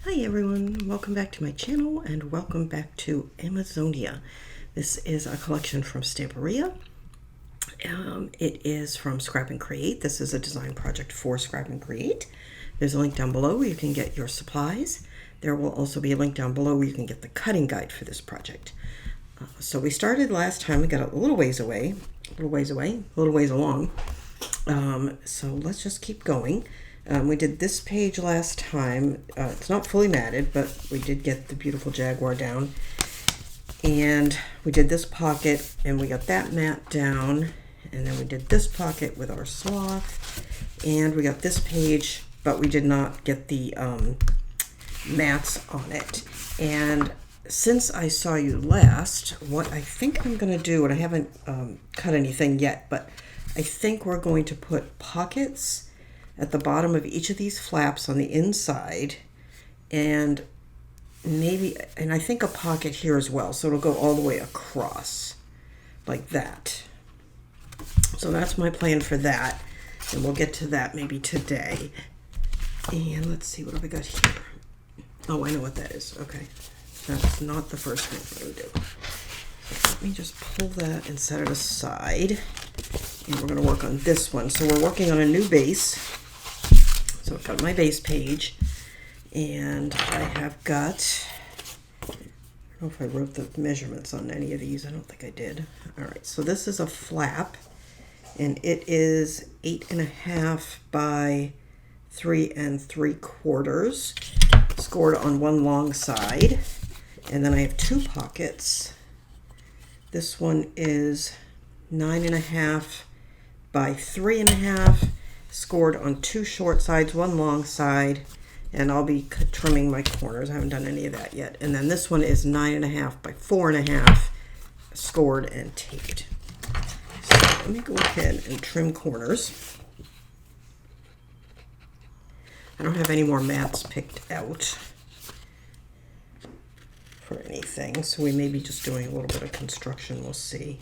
Hi everyone, welcome back to my channel and welcome back to Amazonia. This is a collection from Stamperia. It is from Scrap and Create. This is a design project for Scrap and Create. There's a link down below where you can get your supplies. There will also be a link down below where you can get the cutting guide for this project. So we started last time, we got a little ways along. So let's just keep going. We did this page last time. It's not fully matted, but we did get the beautiful jaguar down. And we did this pocket, and we got that mat down. And then we did this pocket with our sloth. And we got this page, but we did not get the mats on it. And since I saw you last, what I think I'm going to do, and I haven't cut anything yet, but I think we're going to put pockets at the bottom of each of these flaps on the inside, and I think a pocket here as well, so it'll go all the way across like that. So that's my plan for that, and we'll get to that maybe today. And let's see, what have I got here? Oh, I know what that is. Okay, that's not the first thing we're going to do. So let me just pull that and set it aside, and we're going to work on this one. So we're working on a new base. So I've got my base page, and I have got, I don't know if I wrote the measurements on any of these. I don't think I did. All right, so this is a flap, and it is 8.5 by 3 3/4, scored on one long side. And then I have two pockets. This one is 9.5 by 3.5, scored on two short sides, one long side, and I'll be trimming my corners. I haven't done any of that yet. And then this one is 9.5 by 4.5, scored and taped. So let me go ahead and trim corners. I don't have any more mats picked out for anything, so we may be just doing a little bit of construction. We'll see.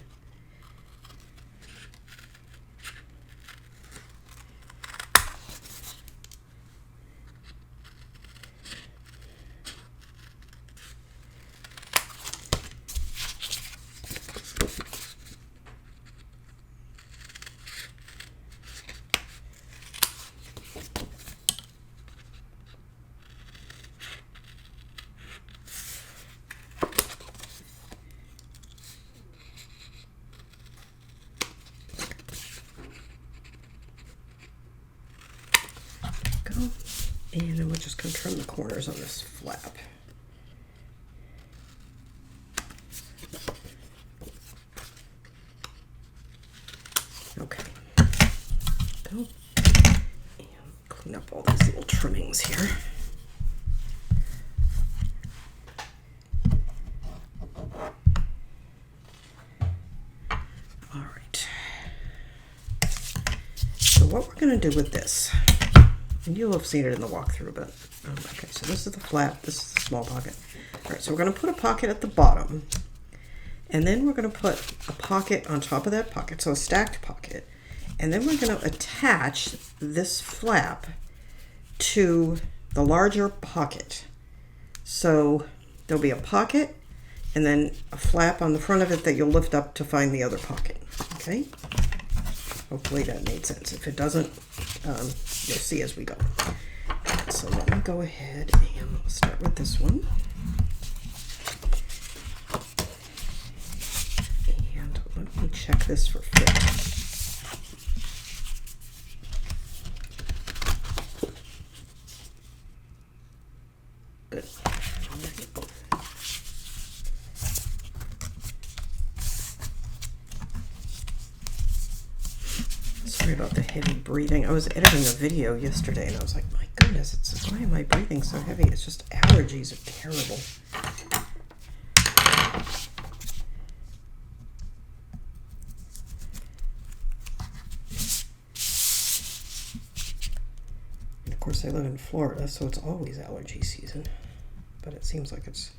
And then we're just going to trim the corners on this flap. Okay. Go. And clean up all these little trimmings here. All right. So what we're going to do with this, and you'll have seen it in the walkthrough, but okay, so this is the flap, this is the small pocket. All right, so we're going to put a pocket at the bottom, and then we're going to put a pocket on top of that pocket, so a stacked pocket, and then we're going to attach this flap to the larger pocket. So there'll be a pocket and then a flap on the front of it that you'll lift up to find the other pocket, okay? Hopefully that made sense. If it doesn't, you'll see as we go. So let me go ahead and we'll start with this one. And let me check this for fit. Good. Sorry about the heavy breathing. I was editing a video yesterday and I was like, my goodness, why am I breathing so heavy? It's just allergies are terrible. And of course I live in Florida, so it's always allergy season. But it seems like it's,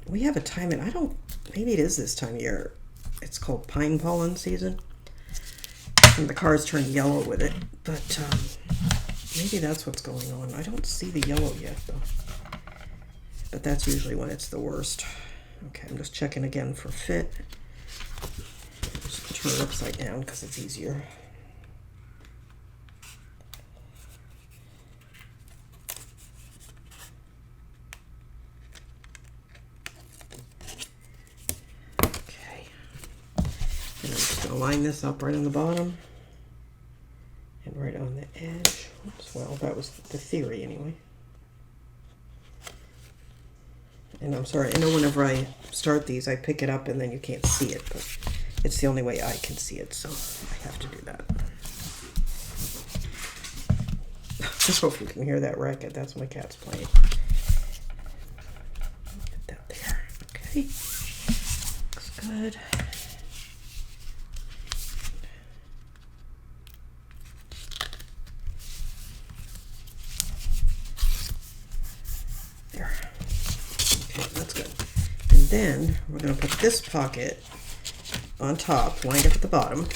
we have a time, and maybe it is this time of year, it's called pine pollen season. And the cars turn yellow with it, but Maybe that's what's going on. I don't see the yellow yet though. But that's usually when it's the worst. Okay, I'm just checking again for fit. Just turn it upside down because it's easier. Okay. And I'm just going to line this up right on the bottom and right on the edge. Oops, well, that was the theory anyway. And I'm sorry, I know whenever I start these, I pick it up and then you can't see it, but it's the only way I can see it, so I have to do that. Just hope you can hear that racket. That's my cat's playing. Get that there. Okay. Looks good. There. Okay, that's good. And then we're going to put this pocket on top, lined up at the bottom.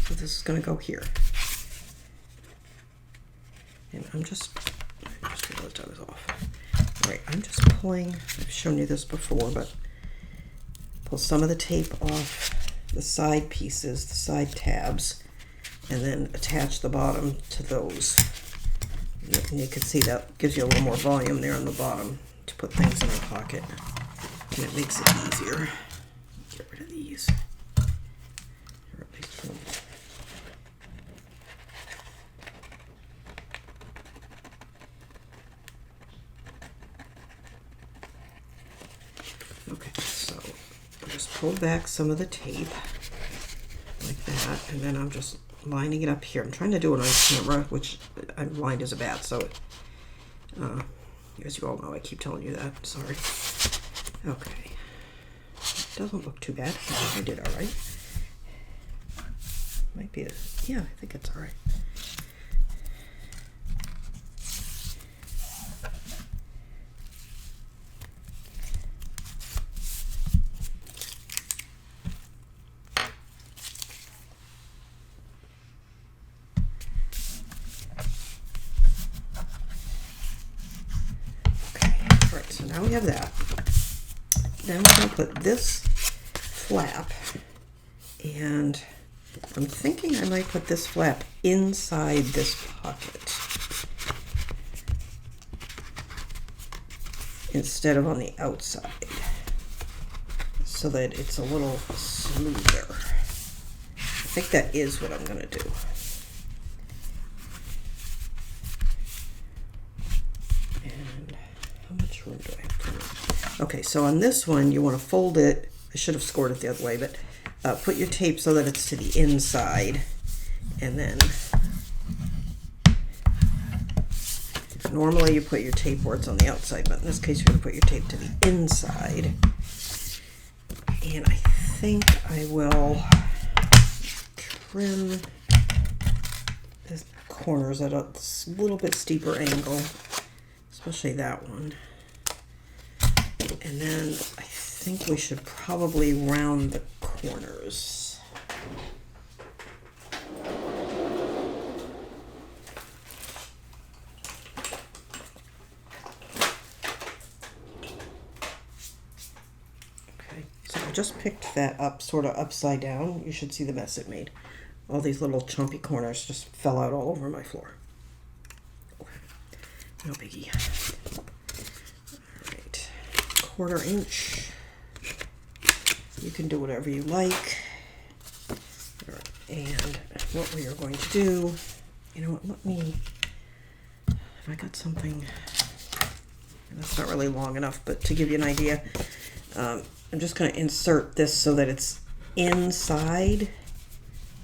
This is going to go here. And I just realized I was off. All right, I'm just pulling, I've shown you this before, but pull some of the tape off the side pieces, the side tabs, and then attach the bottom to those. And you can see that gives you a little more volume there on the bottom to put things in the pocket. And it makes it easier. Get rid of these. Okay, so I just pulled back some of the tape like that, and then I'm just lining it up here. I'm trying to do it on camera, which I'm blind as a bat, so as you all know, I keep telling you that. Sorry. Okay, doesn't look too bad. I think I did all right. Might be yeah, I think it's all right. So now we have that. Now we're going to put this flap, and I'm thinking I might put this flap inside this pocket instead of on the outside, so that it's a little smoother. I think that is what I'm going to do. Do I have to? Okay, so on this one, you want to fold it. I should have scored it the other way, but put your tape so that it's to the inside, and then normally you put your tape where it's on the outside, but in this case, you're going to put your tape to the inside. And I think I will trim the corners at a little bit steeper angle, especially that one. And then I think we should probably round the corners. Okay, so I just picked that up sort of upside down. You should see the mess it made. All these little chumpy corners just fell out all over my floor. Okay, no biggie. 1/4 inch. You can do whatever you like. And what we are going to do, you know what, let me, if I got something, that's not really long enough, but to give you an idea, I'm just going to insert this so that it's inside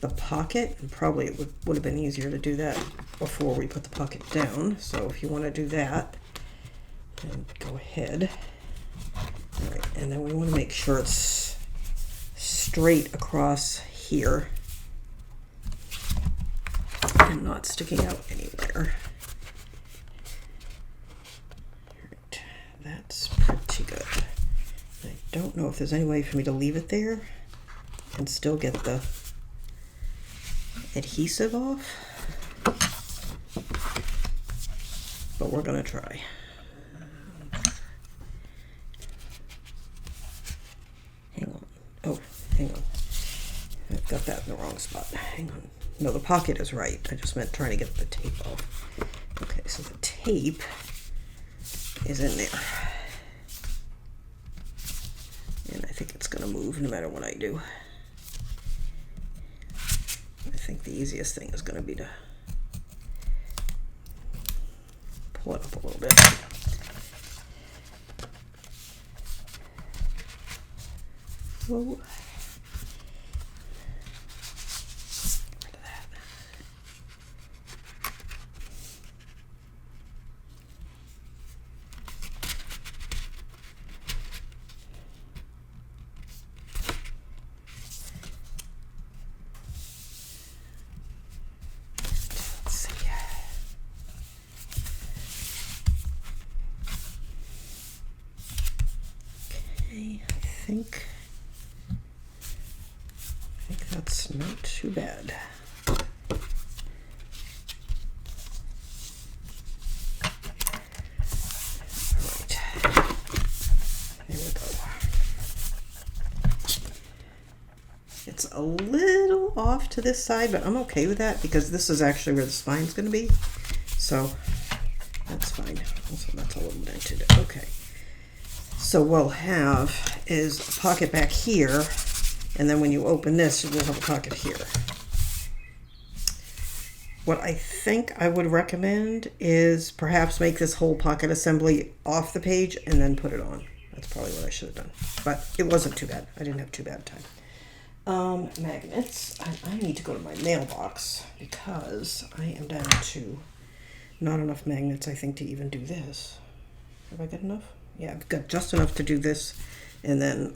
the pocket, and probably it would have been easier to do that before we put the pocket down. So if you want to do that, then go ahead. All right, and then we want to make sure it's straight across here and not sticking out anywhere. All right, that's pretty good. I don't know if there's any way for me to leave it there and still get the adhesive off, but we're gonna try. Hang on. Oh, hang on. I've got that in the wrong spot. Hang on. No, the pocket is right. I just meant trying to get the tape off. Okay, so the tape is in there. And I think it's gonna move no matter what I do. I think the easiest thing is going to be to pull it up a little bit. Whoa. Rid of that. I think that's not too bad. All right, here we go. It's a little off to this side, but I'm okay with that because this is actually where the spine's going to be, so that's fine. Also, that's a little dented. Okay. So what we'll have is a pocket back here, and then when you open this, you'll have a pocket here. What I think I would recommend is perhaps make this whole pocket assembly off the page and then put it on. That's probably what I should have done, but it wasn't too bad. I didn't have too bad a time. Magnets. I need to go to my mailbox because I am down to not enough magnets, I think, to even do this. Have I got enough? Yeah, I've got just enough to do this, and then,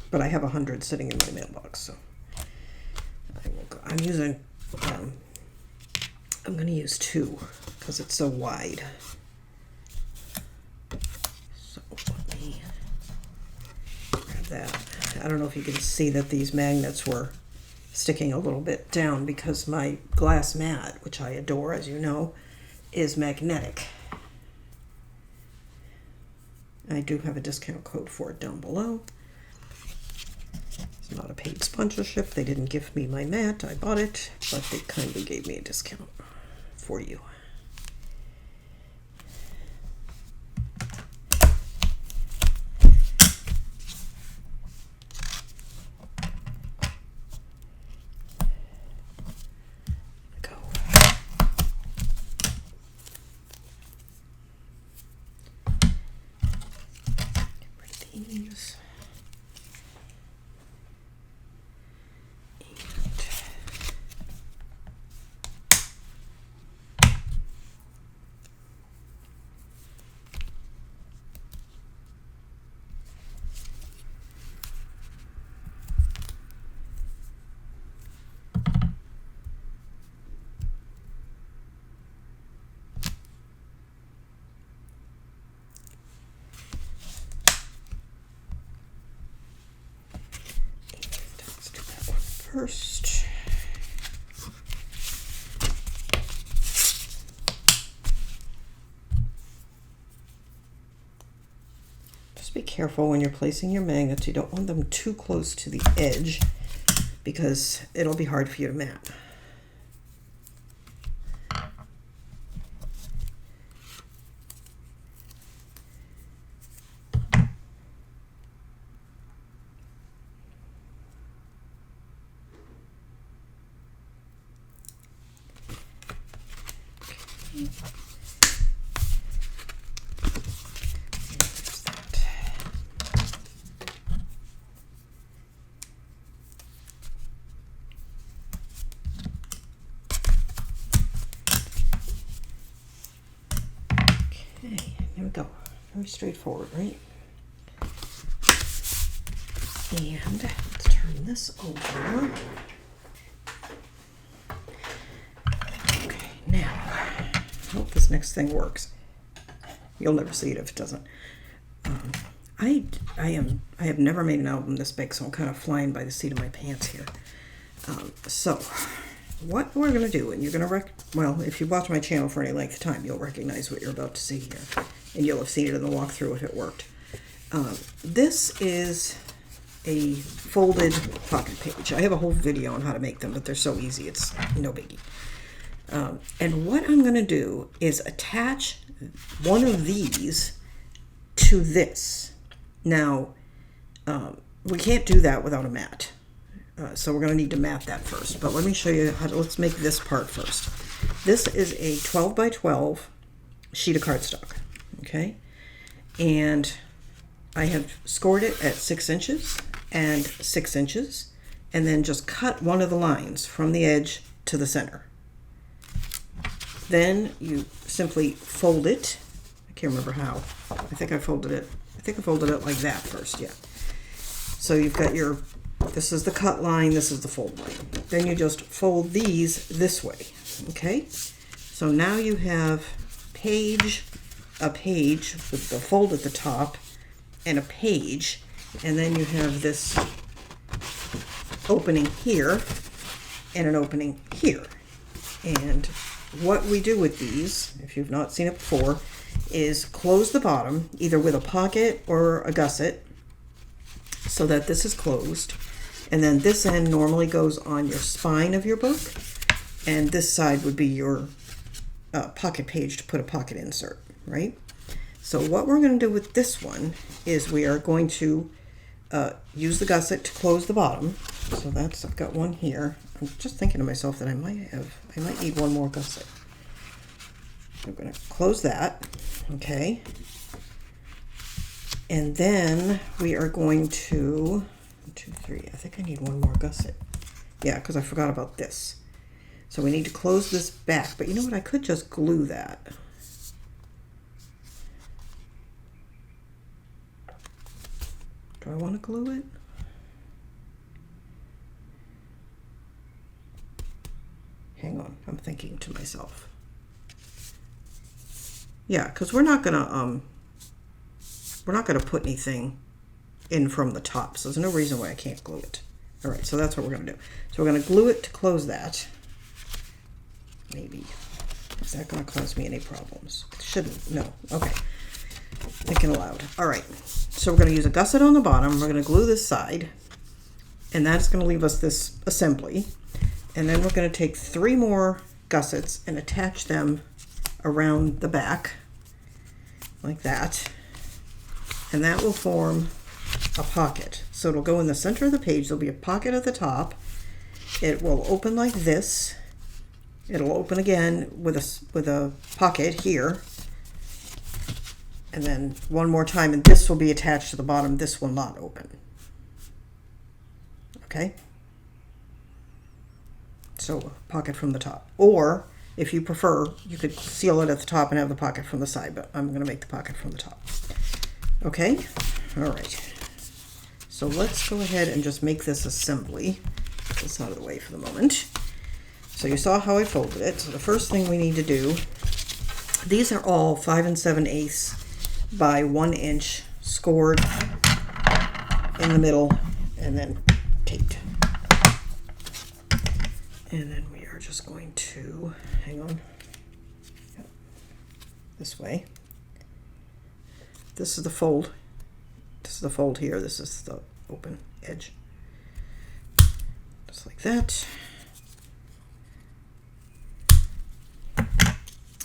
but I have 100 sitting in my mailbox, so I will go. I'm using, I'm going to use 2 because it's so wide. So let me grab that. I don't know if you can see that these magnets were sticking a little bit down because my glass mat, which I adore, as you know, is magnetic. I do have a discount code for it down below. It's not a paid sponsorship. They didn't give me my mat. I bought it, but they kindly gave me a discount for you. These. First, just be careful when you're placing your magnets. You don't want them too close to the edge because it'll be hard for you to map. Here we go. Very straightforward, right? And let's turn this over. Okay, now, I hope this next thing works. You'll never see it if it doesn't. I have never made an album this big, so I'm kind of flying by the seat of my pants here. So, what we're going to do, and you're going to well, if you watch my channel for any length of time, you'll recognize what you're about to see here. And you'll have seen it in the walkthrough if it worked. This is a folded pocket page. I have a whole video on how to make them, but they're so easy, it's no biggie. And what I'm going to do is attach one of these to this. Now, we can't do that without a mat. So we're going to need to mat that first. But let me show you how to, let's make this part first. This is a 12 by 12 sheet of cardstock. Okay? And I have scored it at 6 inches and 6 inches, and then just cut one of the lines from the edge to the center. Then you simply fold it. I can't remember how. I think I folded it like that first, yeah. So you've got your, this is the cut line, this is the fold line. Then you just fold these this way, okay? So now you have a page with the fold at the top and a page, and then you have this opening here and an opening here. And what we do with these, if you've not seen it before, is close the bottom either with a pocket or a gusset so that this is closed, and then this end normally goes on your spine of your book, and this side would be your pocket page to put a pocket insert, right? So what we're going to do with this one is we are going to use the gusset to close the bottom. So that's, I've got one here. I'm just thinking to myself that I might need one more gusset. I'm going to close that, okay? And then we are going to, 1, 2, 3, I think I need one more gusset. Yeah, because I forgot about this. So we need to close this back, but you know what, I could just glue that. Do I want to glue it? Hang on, I'm thinking to myself. Yeah, because we're not gonna put anything in from the top, so there's no reason why I can't glue it. All right, so that's what we're gonna do. So we're gonna glue it to close that. Maybe. Is that gonna cause me any problems? It shouldn't. No. Okay. Thinking aloud. All right. So we're gonna use a gusset on the bottom. We're gonna glue this side, and that's gonna leave us this assembly. And then we're gonna take 3 more gussets and attach them around the back like that, and that will form a pocket. So it'll go in the center of the page. There'll be a pocket at the top. It will open like this. It'll open again with a pocket here, and then one more time, and this will be attached to the bottom. This will not open. Okay, so pocket from the top, or if you prefer, you could seal it at the top and have the pocket from the side, but I'm going to make the pocket from the top. Okay? All right. So let's go ahead and just make this assembly. Get this out of the way for the moment. So you saw how I folded it. So the first thing we need to do, these are all 5 7/8 by 1 inch scored in the middle and then taped. And then we are just going to, hang on, this way. This is the fold. This is the fold here. This is the open edge. Just like that.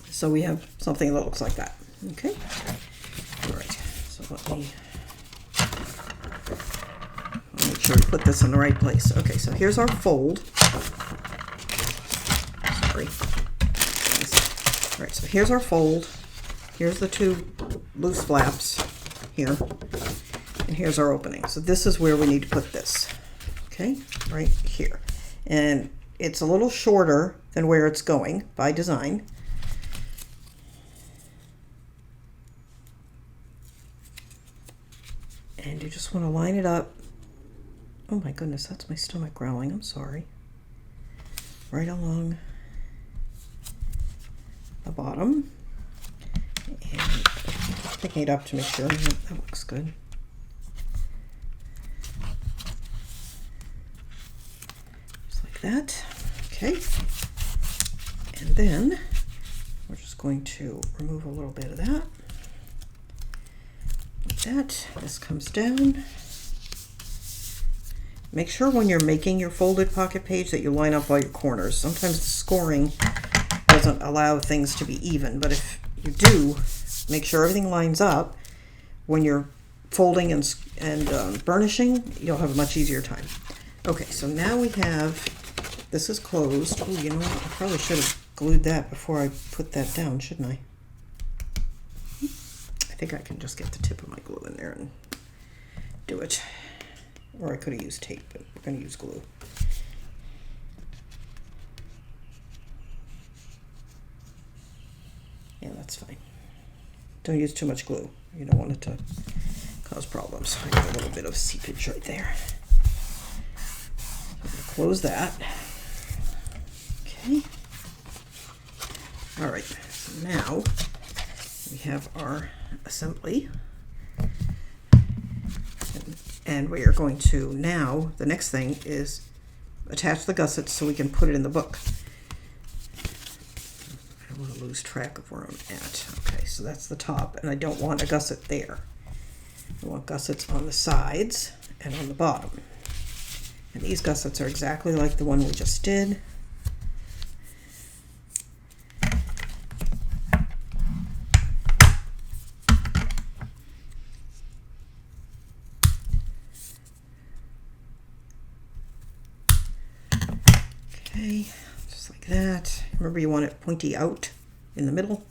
So we have something that looks like that. Okay. All right. So let me make sure we put this in the right place. Okay. So here's our fold. Sorry. All right. So here's our fold. Here's the 2 loose flaps here, and here's our opening. So this is where we need to put this. Okay. Right here, and it's a little shorter than where it's going by design. you just want to line it up. Oh my goodness, that's my stomach growling. I'm sorry. Right along the bottom. And picking it up to make sure that looks good. Just like that. Okay. And then we're just going to remove a little bit of that. Like that. This comes down. Make sure when you're making your folded pocket page that you line up all your corners. Sometimes the scoring doesn't allow things to be even, but if you do, make sure everything lines up. When you're folding and burnishing, you'll have a much easier time. Okay, so now we have, this is closed. Oh, you know what? I probably should have glued that before I put that down, shouldn't I? I think I can just get the tip of my glue in there and do it. Or I could have used tape, but we're going to use glue. Yeah, that's fine. Don't use too much glue. You don't want it to cause problems. I got a little bit of seepage right there. I'm going to close that. Okay. All right. So now we have our assembly. And we are going to now, the next thing is attach the gussets so we can put it in the book. I don't want to lose track of where I'm at. Okay, so that's the top, and I don't want a gusset there. I want gussets on the sides and on the bottom. And these gussets are exactly like the one we just did. Okay, just like that. Remember, you want it pointy out in the middle.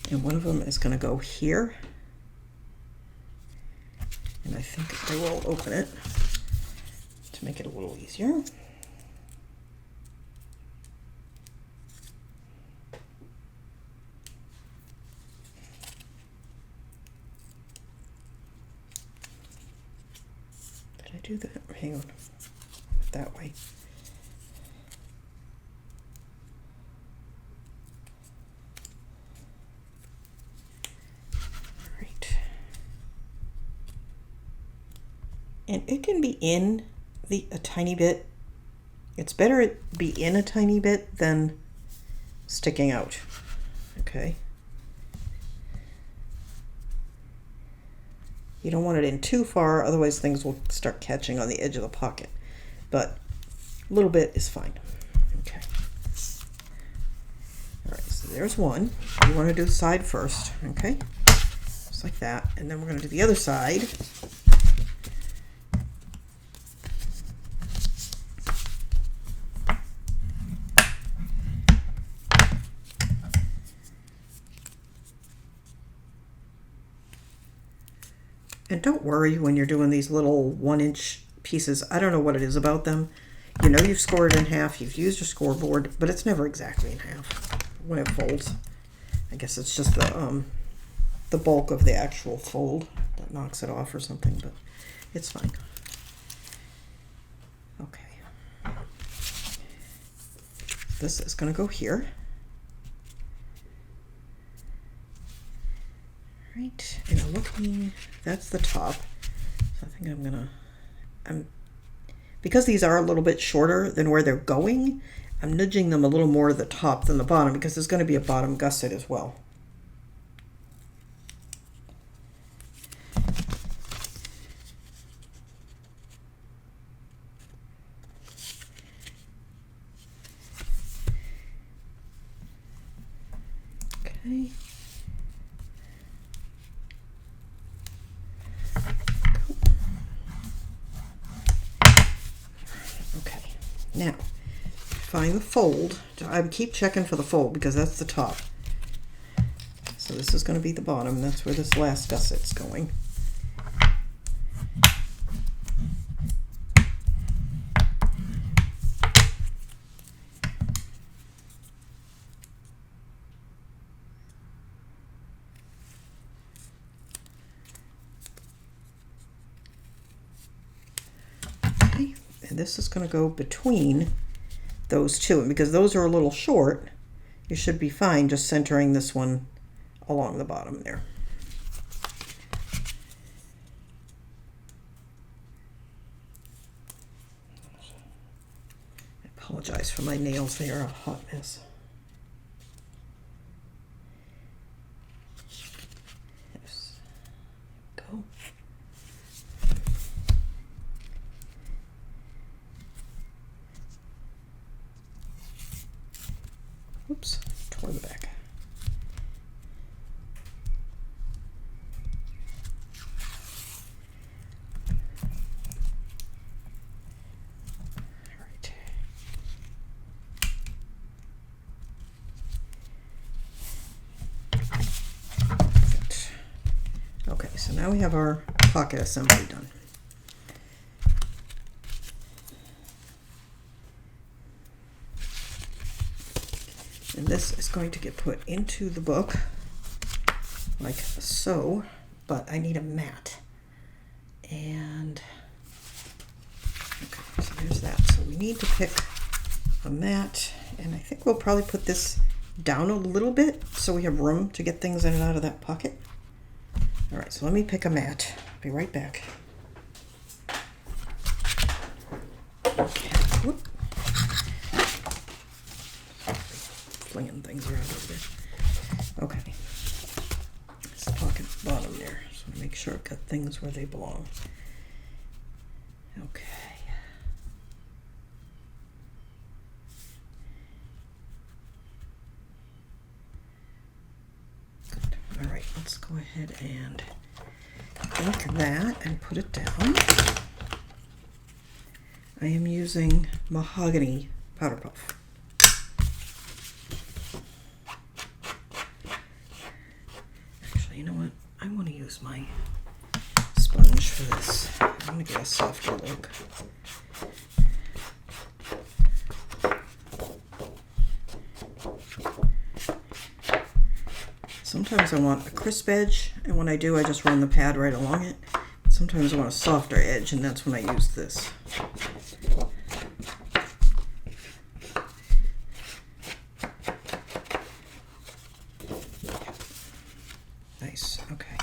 And one of them is going to go here. And I think I will open it to make it a little easier. Did I do that? Hang on. That way. And it can be in a tiny bit. It's better it be in a tiny bit than sticking out. Okay. You don't want it in too far, otherwise things will start catching on the edge of the pocket. But a little bit is fine. Okay. All right, so there's one. You want to do the side first, okay? Just like that. And then we're going to do the other side. And don't worry when you're doing these little 1-inch pieces. I don't know what it is about them. You know you've scored in half, you've used your scoreboard, but it's never exactly in half when it folds. I guess it's just the bulk of the actual fold that knocks it off or something, but it's fine. Okay. This is going to go here. Right, and I'm looking, that's the top. So I think because these are a little bit shorter than where they're going, I'm nudging them a little more to the top than the bottom because there's going to be a bottom gusset as well. Okay. Now, find the fold. I would keep checking for the fold because that's the top. So this is going to be the bottom. That's where this last gusset's going. And this is going to go between those two. And because those are a little short, you should be fine just centering this one along the bottom there. I apologize for my nails, they are a hot mess. Yes. Go. Oops, toward the back. All right. Perfect. Okay, so now we have our pocket assembly done. And this is going to get put into the book like so, but I need a mat. And okay, so there's that. So we need to pick a mat, and I think we'll probably put this down a little bit so we have room to get things in and out of that pocket. All right, so let me pick a mat. Be right back. Okay. Whoop. Flinging things around over there. Okay. It's the pocket bottom there. So make sure I've got things where they belong. Okay. Good. All right, let's go ahead and ink that and put it down. I am using mahogany powder puff. You know what? I want to use my sponge for this. I'm going to get a softer look. Sometimes I want a crisp edge, and when I do, I just run the pad right along it. Sometimes I want a softer edge, and that's when I use this. Nice, okay.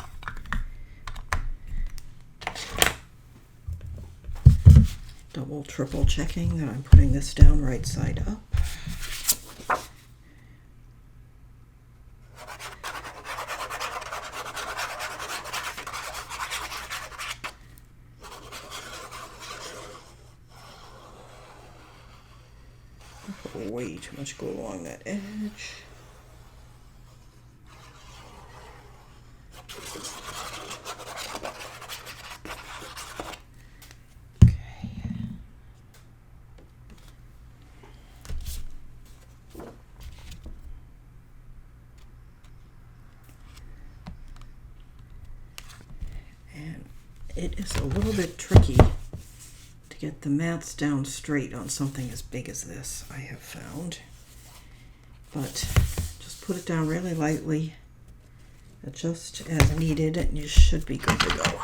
Double, triple checking that I'm putting this down right side up. I put way too much glue along that edge. It is a little bit tricky to get the mats down straight on something as big as this, I have found. But just put it down really lightly, adjust as needed, and you should be good to go.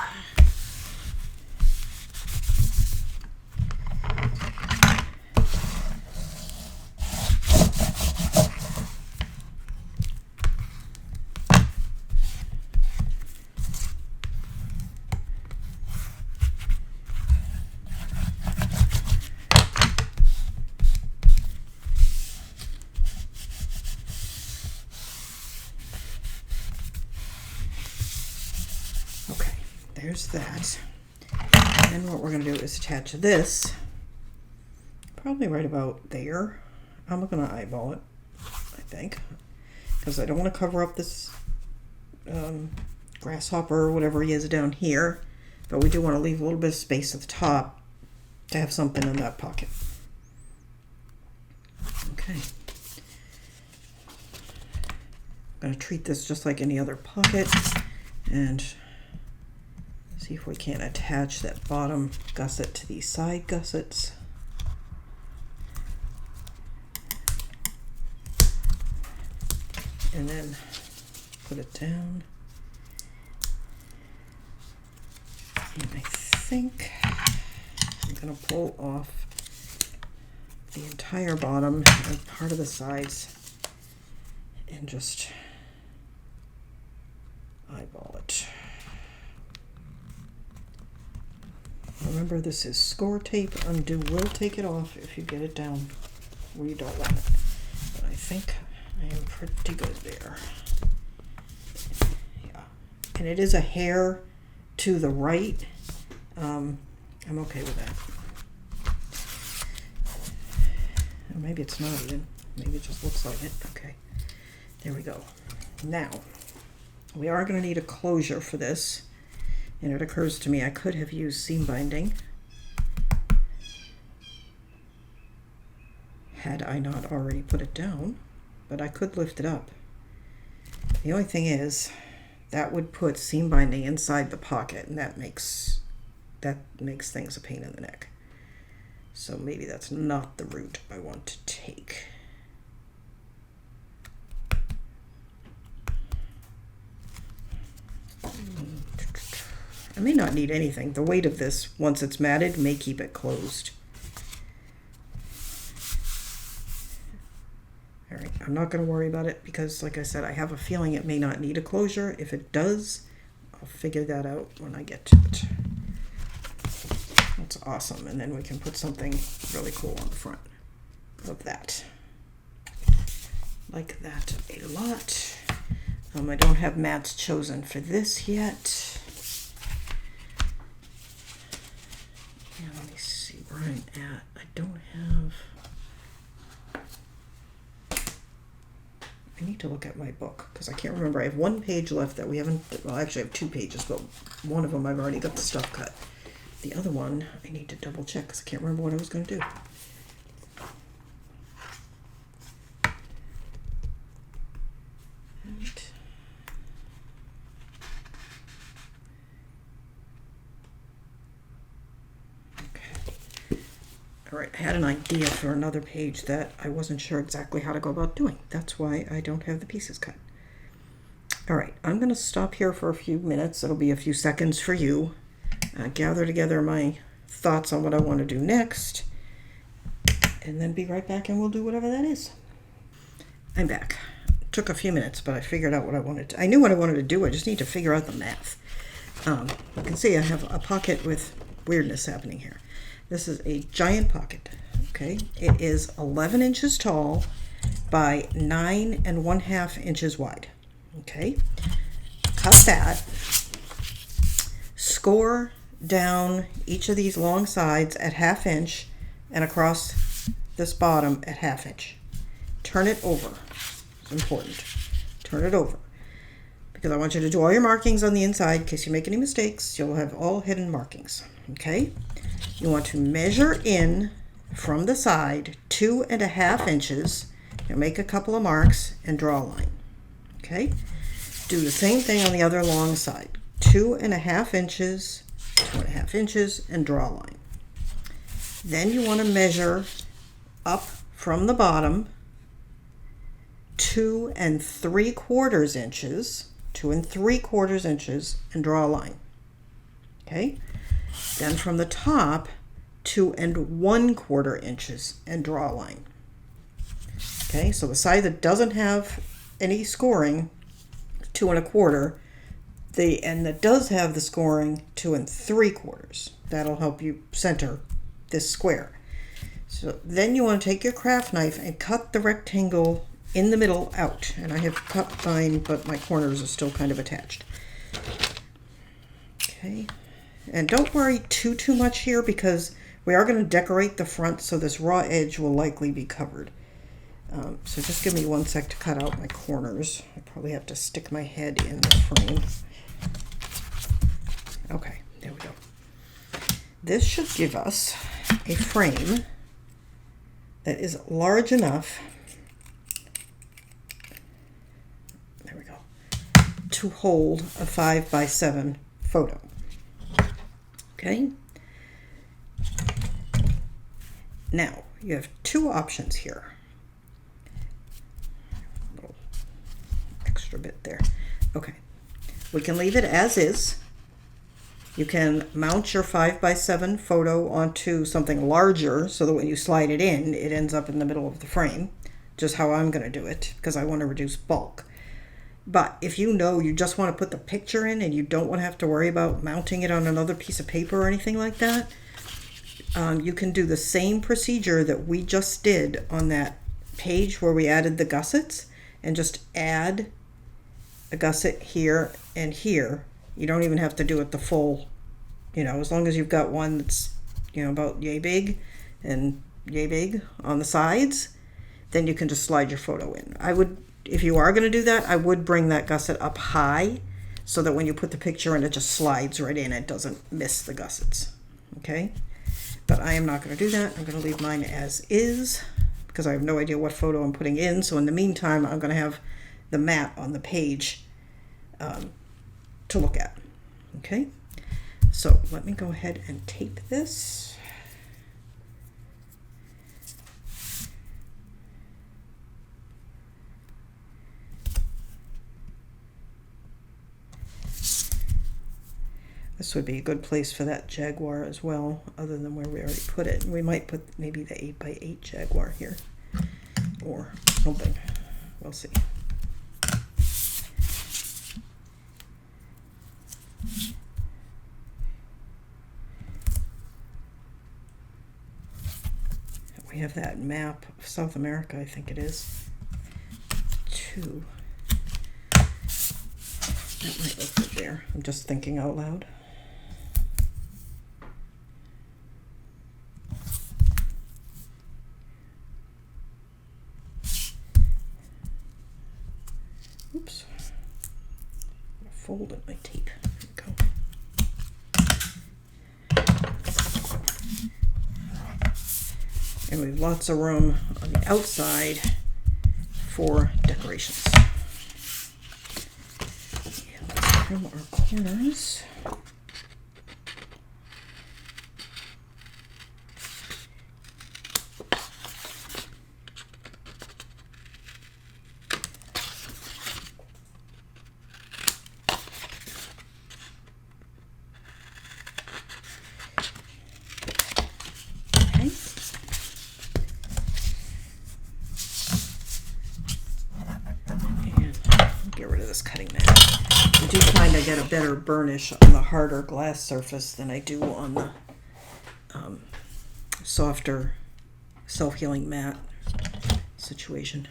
There's that. And what we're going to do is attach this probably right about there. I'm going to eyeball it, I think, because I don't want to cover up this grasshopper or whatever he is down here, but we do want to leave a little bit of space at the top to have something in that pocket. Okay. I'm going to treat this just like any other pocket and see if we can't attach that bottom gusset to these side gussets. And then put it down. And I think I'm going to pull off the entire bottom and part of the sides and just eyeball it. Remember, this is score tape. Undo will take it off if you get it down where you don't want it. But I think I am pretty good there. Yeah. And it is a hair to the right. I'm okay with that. Or maybe it's not even. Maybe it just looks like it. Okay. There we go. Now, we are going to need a closure for this. And it occurs to me I could have used seam binding had I not already put it down, but I could lift it up. The only thing is that would put seam binding inside the pocket, and that makes things a pain in the neck. So maybe that's not the route I want to take. I may not need anything. The weight of this, once it's matted, may keep it closed. All right, I'm not going to worry about it because, like I said, I have a feeling it may not need a closure. If it does, I'll figure that out when I get to it. That's awesome. And then we can put something really cool on the front of that. Like that a lot. I don't have mats chosen for this yet. Yeah, let me see where I'm at. I don't have... I need to look at my book because I can't remember. I have one page left that we haven't... Well, actually I have 2 pages, but one of them I've already got the stuff cut. The other one I need to double check because I can't remember what I was going to do. All right, I had an idea for another page that I wasn't sure exactly how to go about doing. That's why I don't have the pieces cut. All right, I'm going to stop here for a few minutes. It'll be a few seconds for you. Gather together my thoughts on what I want to do next, and then be right back and we'll do whatever that is. I'm back. It took a few minutes, but I figured out what I wanted to. I knew what I wanted to do. I just need to figure out the math. You can see I have a pocket with weirdness happening here. This is a giant pocket, okay? It is 11 inches tall by 9 1/2 inches wide, okay? Cut that, score down each of these long sides at 1/2 inch and across this bottom at 1/2 inch. Turn it over, it's important. Turn it over because I want you to do all your markings on the inside. In case you make any mistakes, you'll have all hidden markings, okay? You want to measure in from the side 2 1/2 inches and make a couple of marks and draw a line. Okay? Do the same thing on the other long side. 2 1/2 inches, 2 1/2 inches, and draw a line. Then you want to measure up from the bottom 2 3/4 inches, 2 3/4 inches, and draw a line. Okay? Then from the top, 2 1/4 inches and draw a line. Okay, so the side that doesn't have any scoring, 2 1/4, and that does have the scoring, 2 3/4. That'll help you center this square. So then you want to take your craft knife and cut the rectangle in the middle out. And I have cut mine, but my corners are still kind of attached. Okay. And don't worry too much here because we are going to decorate the front, so this raw edge will likely be covered. So just give me 1 sec to cut out my corners. I probably have to stick my head in the frame. Okay, there we go. This should give us a frame that is large enough, there we go, to hold a 5x7 photo. Okay. Now you have 2 options here. A little extra bit there. Okay. We can leave it as is, You can mount your 5x7 photo onto something larger so that when you slide it in, it ends up in the middle of the frame, just how I'm going to do it because I want to reduce bulk. But if you know you just want to put the picture in and you don't want to have to worry about mounting it on another piece of paper or anything like that, you can do the same procedure that we just did on that page where we added the gussets and just add a gusset here and here. You don't even have to do it the full, as long as you've got one that's, about yay big and yay big on the sides, then you can just slide your photo in. If you are going to do that, I would bring that gusset up high so that when you put the picture in, it just slides right in. It doesn't miss the gussets. Okay? But I am not going to do that. I'm going to leave mine as is because I have no idea what photo I'm putting in. So in the meantime, I'm going to have the mat on the page to look at. Okay, so let me go ahead and tape this. This would be a good place for that Jaguar as well, other than where we already put it. We might put maybe the 8x8 Jaguar here or something. We'll see. We have that map of South America, I think it is, too. That might look good there. I'm just thinking out loud. Oops. I'm folding my tape. There we go. And we have lots of room on the outside for decorations. And let's trim our corners. Cutting mat. I do find I get a better burnish on the harder glass surface than I do on the softer self-healing mat situation.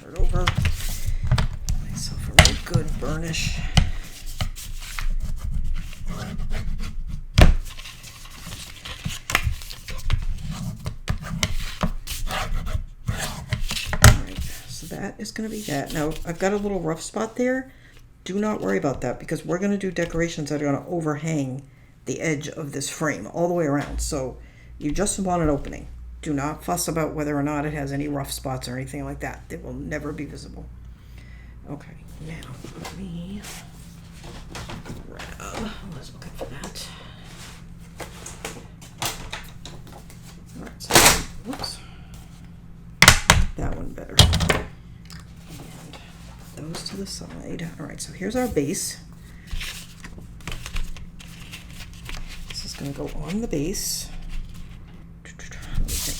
Turn over. Myself a really good burnish. Alright, so that is going to be that. Now, I've got a little rough spot there. Do not worry about that because we're going to do decorations that are going to overhang the edge of this frame all the way around. So you just want an opening. Do not fuss about whether or not it has any rough spots or anything like that. They will never be visible. Okay, now let me grab, I was looking for that. All right, so, whoops. That one better. And those to the side. All right, so here's our base. This is going to go on the base.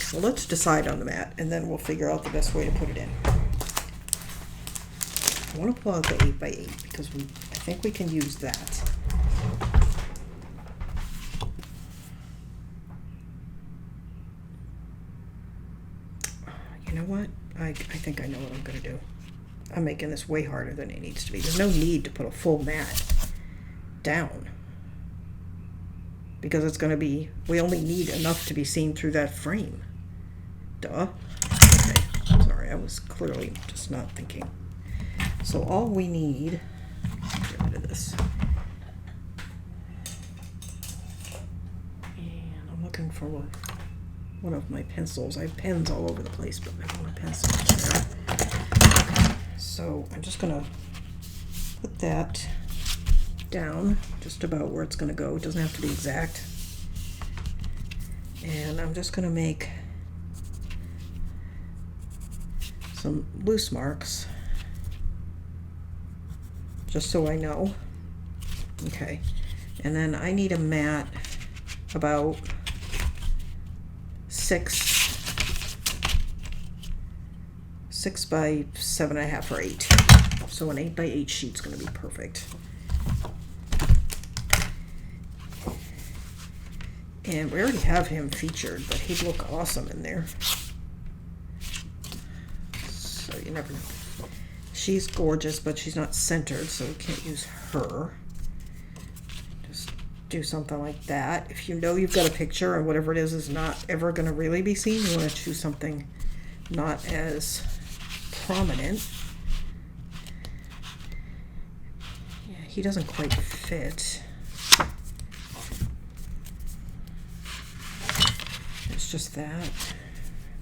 So let's decide on the mat, and then we'll figure out the best way to put it in. I want to pull out the 8x8 because I think we can use that. You know what? I think I know what I'm going to do. I'm making this way harder than it needs to be. There's no need to put a full mat down. Because it's going to be, we only need enough to be seen through that frame. Duh. Okay, sorry, I was clearly just not thinking. So all we need, get rid of this. And I'm looking for one of my pencils. I have pens all over the place, but I want a pencil there. So I'm just gonna put that down just about where it's gonna go. It doesn't have to be exact. And I'm just gonna make some loose marks just so I know. Okay, and then I need a mat about 6 by 7.5 or 8. So an 8 by 8 sheet's going to be perfect. And we already have him featured, but he'd look awesome in there. So you never know. She's gorgeous, but she's not centered, so we can't use her. Just do something like that. If you know you've got a picture and whatever it is not ever going to really be seen, you want to choose something not as prominent. Yeah, he doesn't quite fit. It's just that.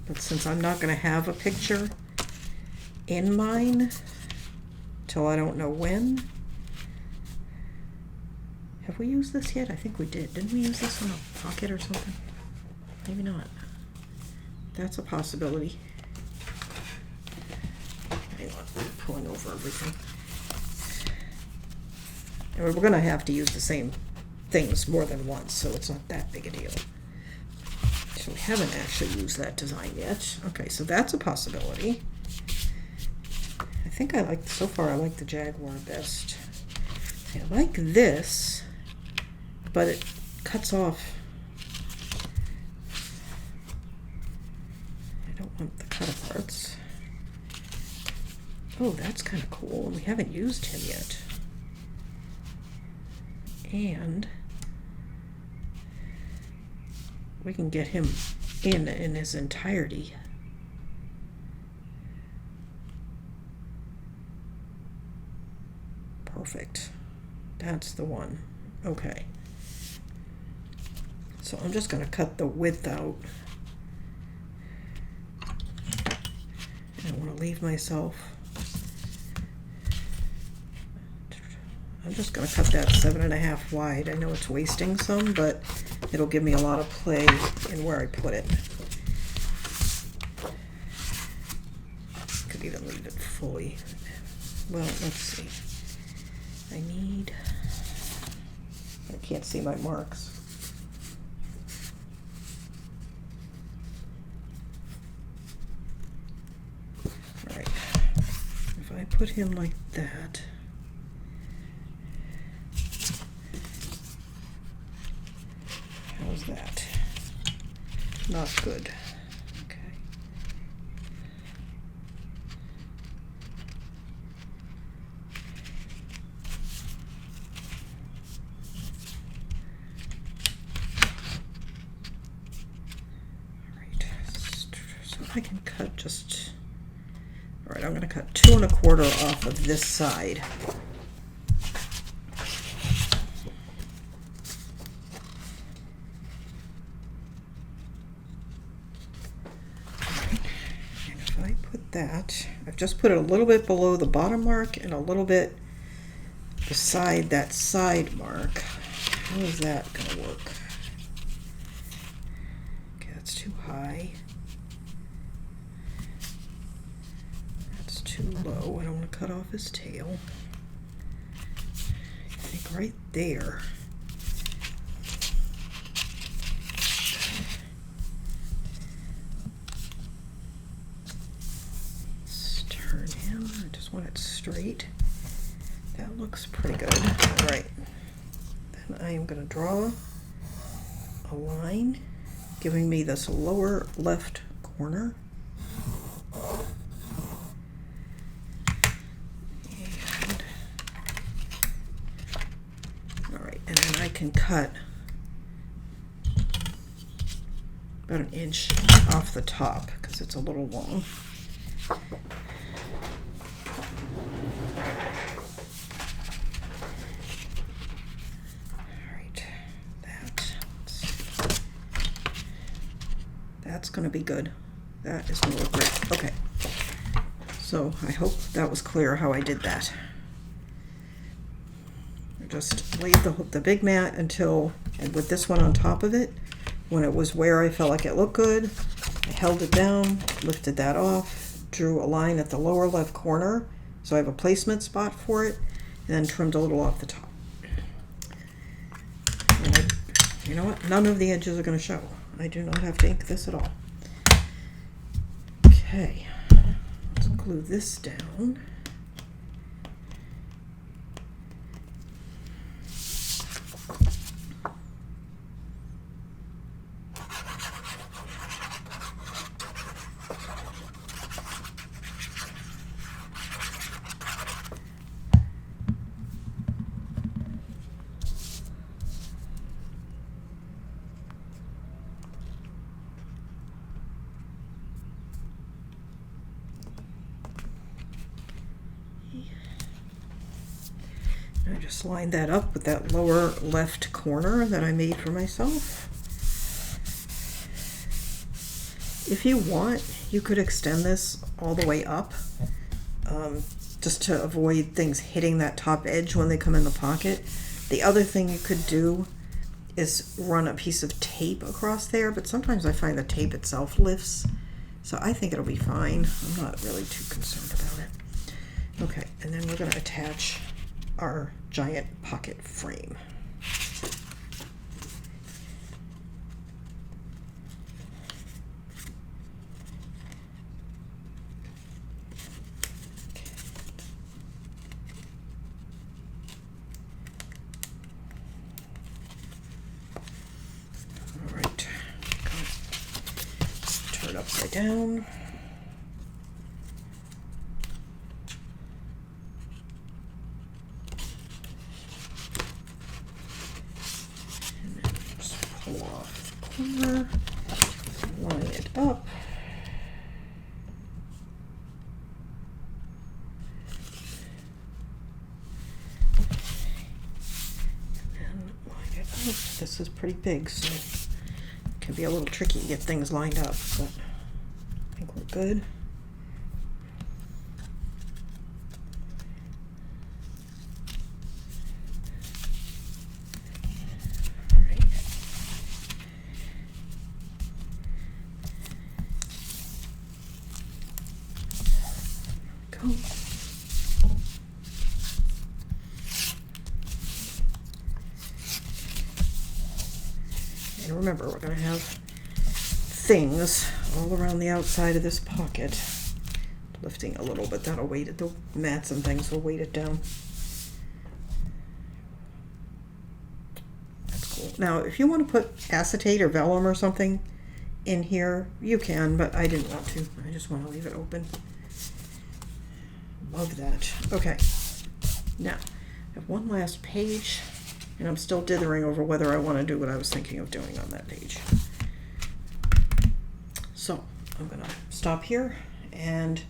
But since I'm not going to have a picture in mine till I don't know when. Have we used this yet? I think we did. Didn't we use this in a pocket or something? Maybe not. That's a possibility. Hang on, I'm pulling over everything. And we're going to have to use the same things more than once, so it's not that big a deal. So we haven't actually used that design yet. Okay, so that's a possibility. I think so far I like the Jaguar best. I like this, but it cuts off. I don't want the cut aparts. Oh, that's kind of cool. We haven't used him yet. And we can get him in his entirety. Perfect. That's the one. Okay. So I'm just going to cut the width out. I want to leave myself. I'm just going to cut that 7.5 wide. I know it's wasting some, but it'll give me a lot of play in where I put it. Could even leave it fully. Well, let's see. I can't see my marks. All right. If I put him like that, how's that? Not good. Okay. All right. So if I can cut just. All right, I'm going to cut 2 1/4 off of this side. That I've just put it a little bit below the bottom mark and a little bit beside that side mark. How is that going to work? Okay, that's too high. That's too low. I don't want to cut off his tail. I think right there. I just want it straight. That looks pretty good. All right. Then I am going to draw a line giving me this lower left corner. And, all right, and then I can cut about 1 inch off the top because it's a little long. to be good. That is going to look great. Okay. So I hope that was clear how I did that. I just laid the big mat until, and with this one on top of it, when it was where I felt like it looked good, I held it down, lifted that off, drew a line at the lower left corner, so I have a placement spot for it, and then trimmed a little off the top. And you know what? None of the edges are going to show. I do not have to ink this at all. Okay, let's glue this down. I just lined that up with that lower left corner that I made for myself. If you want, you could extend this all the way up, just to avoid things hitting that top edge when they come in the pocket. The other thing you could do is run a piece of tape across there, but sometimes I find the tape itself lifts, so I think it'll be fine. I'm not really too concerned about it. Okay, and then we're going to attach our giant pocket frame. All right, turn upside down. Pull off the corner, line it up. And then line it up. This is pretty big, so it can be a little tricky to get things lined up, but I think we're good. And remember, we're going to have things all around the outside of this pocket. Lifting a little bit, that'll weight it. The mats and things will weight it down. That's cool. Now, if you want to put acetate or vellum or something in here, you can, but I didn't want to. I just want to leave it open. Love that. Okay, now I have one last page, and I'm still dithering over whether I want to do what I was thinking of doing on that page. So I'm going to stop here and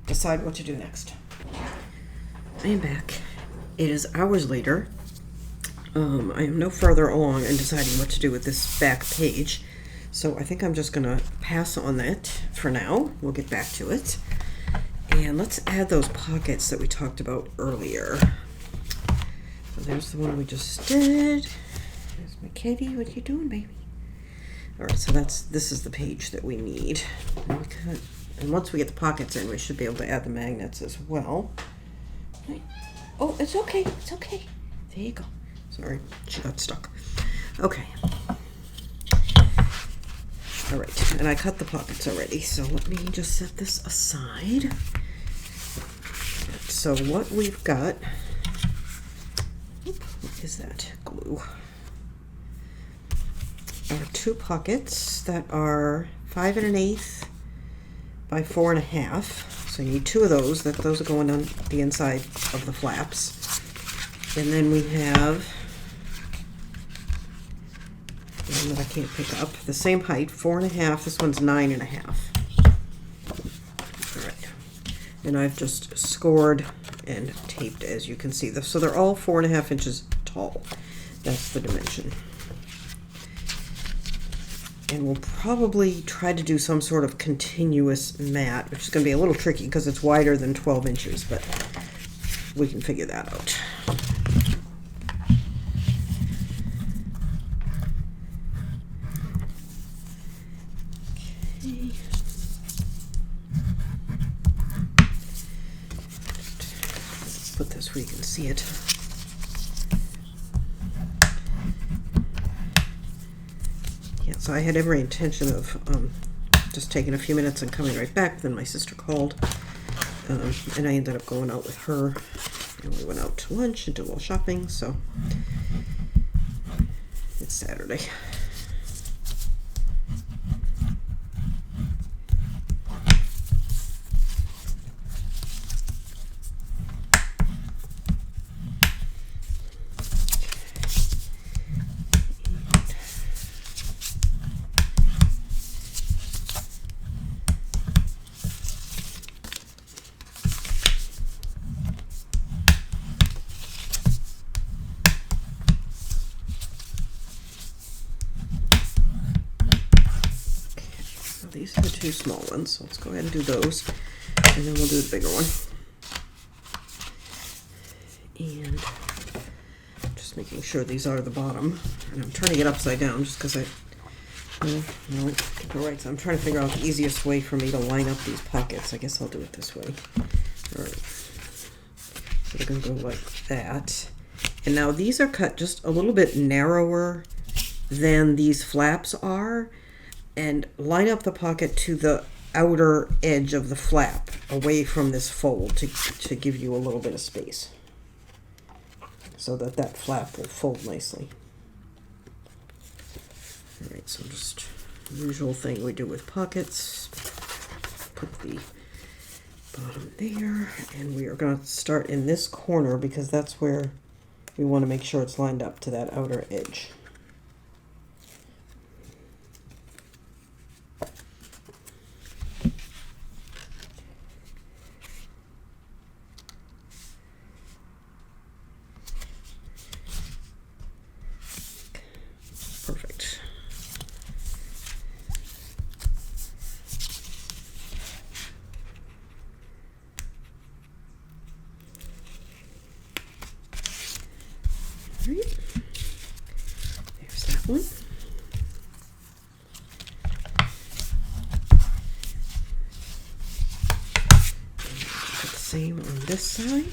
decide what to do next. I am back. It is hours later. I am no further along in deciding what to do with this back page, so I think I'm just going to pass on that for now. We'll get back to it. And let's add those pockets that we talked about earlier. So there's the one we just did. There's my kitty. What you doing, baby? All right, so this is the page that we need. And once we get the pockets in, we should be able to add the magnets as well. Right. Oh, it's okay. It's okay. There you go. Sorry, she got stuck. Okay. All right, and I cut the pockets already, so let me just set this aside. So what we've got, what is that? Glue. Are two pockets that are 5 1/8 by 4 1/2. So you need two of those. Those are going on the inside of the flaps. And then we have one that I can't pick up. The same height, 4 1/2. This one's 9 1/2. All right. And I've just scored and taped, as you can see. So they're all 4 1/2 inches tall. That's the dimension. And we'll probably try to do some sort of continuous mat, which is going to be a little tricky because it's wider than 12 inches, but we can figure that out. Okay. Let's put this where you can see it. So I had every intention of just taking a few minutes and coming right back. Then my sister called, and I ended up going out with her, and we went out to lunch and did a little shopping. So it's Saturday. These are the two small ones, so let's go ahead and do those, and then we'll do the bigger one. And just making sure these are the bottom, and I'm turning it upside down just because no, keep it right. So I'm trying to figure out the easiest way for me to line up these pockets. I guess I'll do it this way. All right, so they're going to go like that. And now these are cut just a little bit narrower than these flaps are. And line up the pocket to the outer edge of the flap, away from this fold, to give you a little bit of space, so that that flap will fold nicely. All right, so just usual thing we do with pockets. Put the bottom there, and we are going to start in this corner because that's where we want to make sure it's lined up to that outer edge. Perfect. All right. There's that one. Put the same on this side.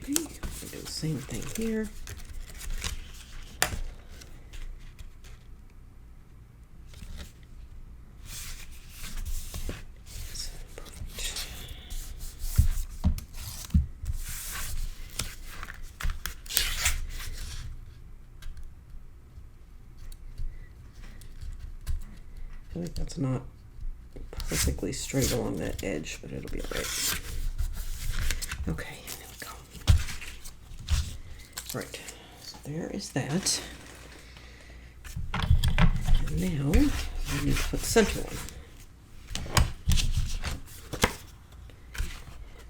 Okay, we'll do the same thing here. Perfect. I feel like that's not perfectly straight along that edge, but it'll be all right. Okay, there we go. Right, so there is that. And now we need to put the center one.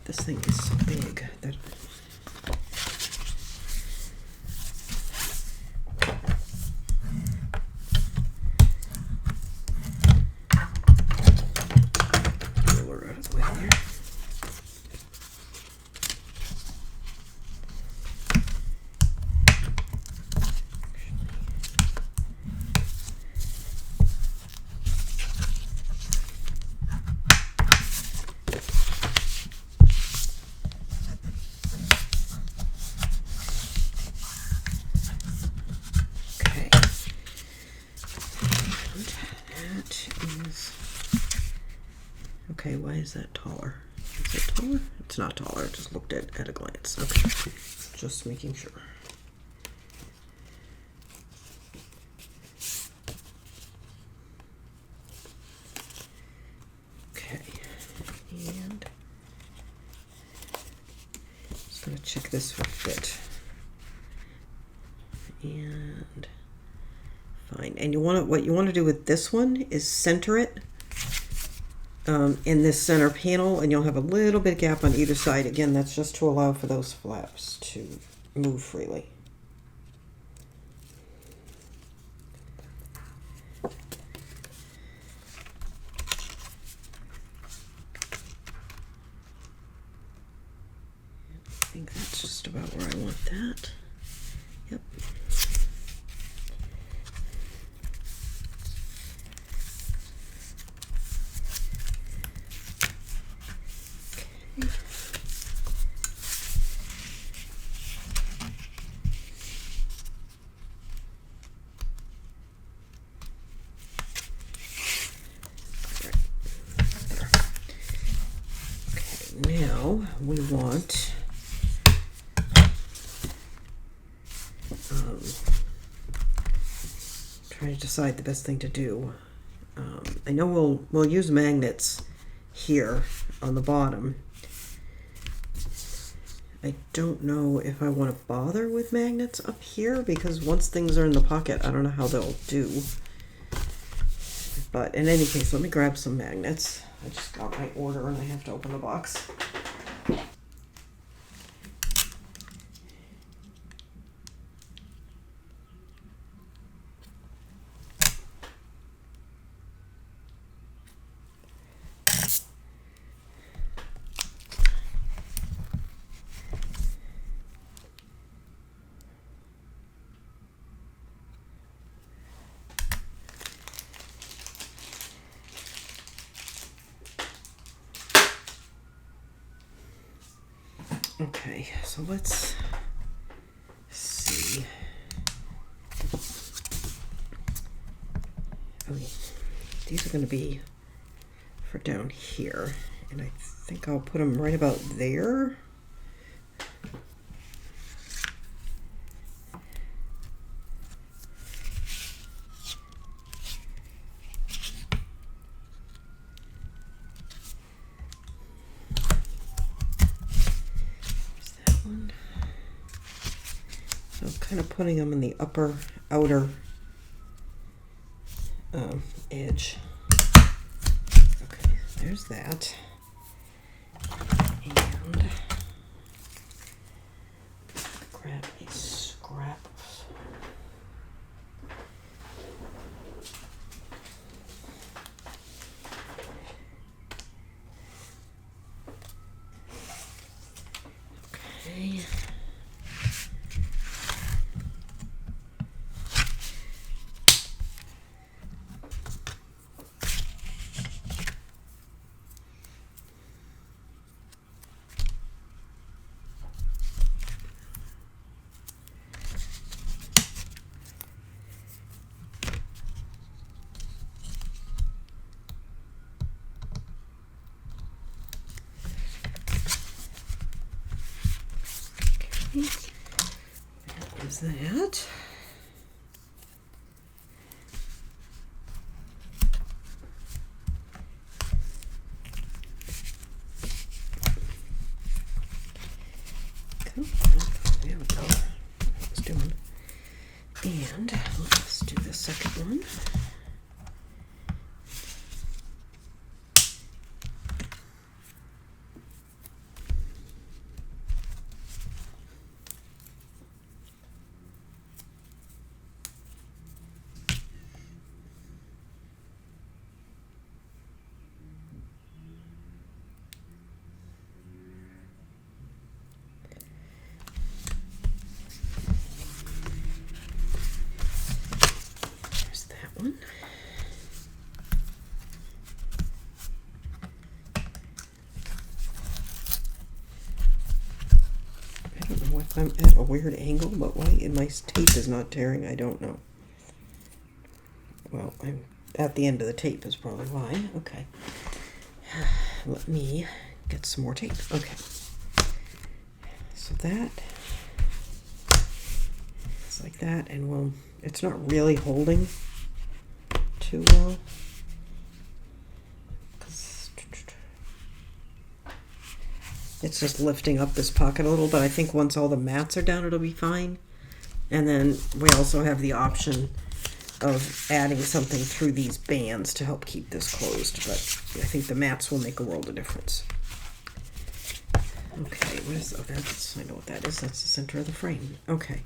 This thing is so big that we're out of the way there. Okay, why is that taller? Is it taller? It's not taller. I just looked at a glance. Okay, just making sure. Okay, and just gonna check this for fit. fine. And what you want to do with this one is center it in this center panel, and you'll have a little bit of gap on either side. Again, that's just to allow for those flaps to move freely. I think that's just about where I want that. Yep. Now we want try to decide the best thing to do. I know we'll use magnets here on the bottom. I don't know if I want to bother with magnets up here, because once things are in the pocket, I don't know how they'll do. But in any case, let me grab some magnets. I just got my order and I have to open the box. Okay, so let's see. Okay, these are going to be for down here, and I think I'll put them right about there. So I'm kind of putting them in the outer edge. Okay, there's that. And grab a scrap. Okay. That is that. Cool. There we go. Let's do one. And let's do the second one. One. I don't know if I'm at a weird angle, but why my tape is not tearing, I don't know. Well, I'm at the end of the tape is probably why. Okay. Let me get some more tape. Okay. So that it's like that, and well, it's not really holding too well. It's just lifting up this pocket a little, but I think once all the mats are down, it'll be fine. And then we also have the option of adding something through these bands to help keep this closed, but I think the mats will make a world of difference. Okay, what is, oh, that's, I know what that is. That's the center of the frame. Okay.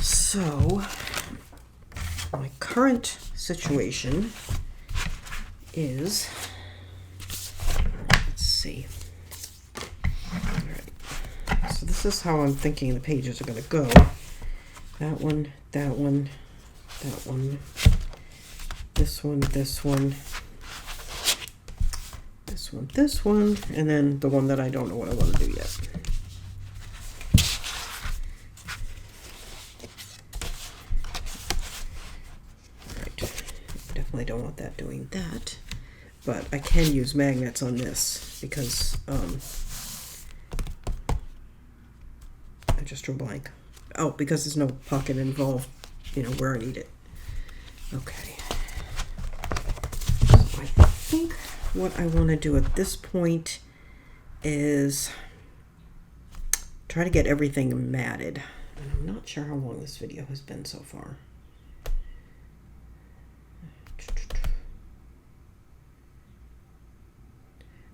So, my current situation is, let's see. All right. So this is how I'm thinking the pages are going to go. That one, that one, that one, this one, this one, this one, this one, and then the one that I don't know what I want to do yet. Right. Definitely don't want that doing that, but I can use magnets on this because I just drew blank. Oh, because there's no pocket involved, you know, where I need it. Okay. So I think what I want to do at this point is try to get everything matted. And I'm not sure how long this video has been so far.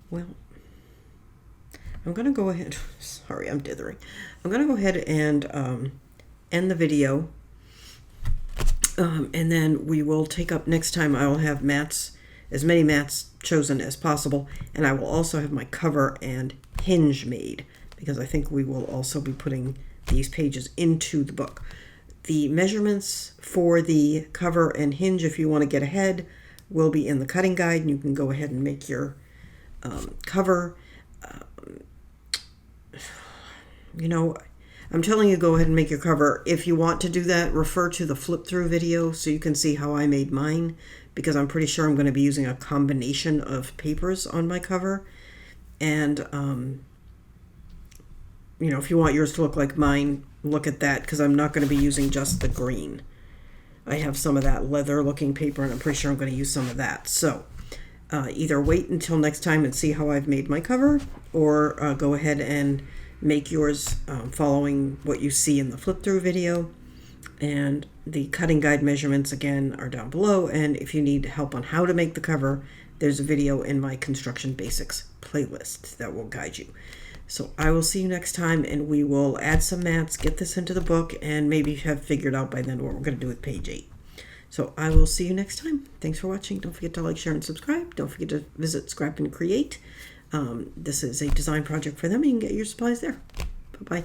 Well, I'm going to go ahead, sorry, I'm dithering. I'm going to go ahead and end the video. And then we will take up next time. I will have mats, as many mats chosen as possible. And I will also have my cover and hinge made, because I think we will also be putting these pages into the book. The measurements for the cover and hinge, if you want to get ahead, will be in the cutting guide, and you can go ahead and make your cover. You know, I'm telling you, go ahead and make your cover. If you want to do that, refer to the flip through video so you can see how I made mine, because I'm pretty sure I'm going to be using a combination of papers on my cover. And, you know, if you want yours to look like mine, look at that, because I'm not going to be using just the green. I have some of that leather looking paper, and I'm pretty sure I'm going to use some of that. So either wait until next time and see how I've made my cover, or go ahead and make yours following what you see in the flip through video. And the cutting guide measurements again are down below, and if you need help on how to make the cover, there's a video in my construction basics playlist that will guide you. So I will see you next time, and we will add some mats, get this into the book, and maybe have figured out by then what we're going to do with page 8. So I will see you next time. Thanks for watching. Don't forget to like, share, and subscribe. Don't forget to visit Scrap and Create. This is a design project for them. You can get your supplies there. Bye-bye.